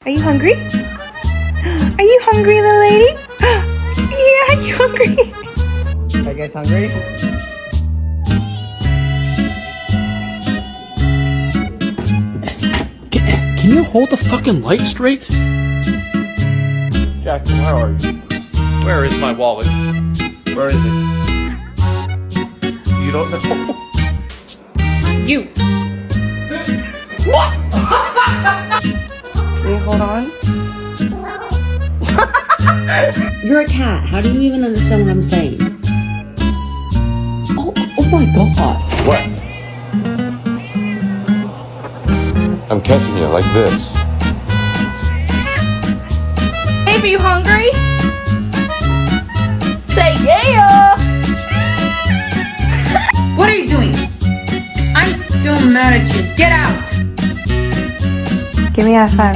Are you hungry? Are you hungry, little lady? Yeah, are you hungry? Are you guys hungry? Can you hold the fucking light straight? Jackson, where are you? Where is my wallet? Where is it? You don't know? You. What? Can you hold on? You're a cat. How do you even understand what I'm saying? Oh my god. What? I'm catching you like this. Hey, are you hungry? Say yeah! What are you doing? I'm still mad at you. Get out! Give me a 5.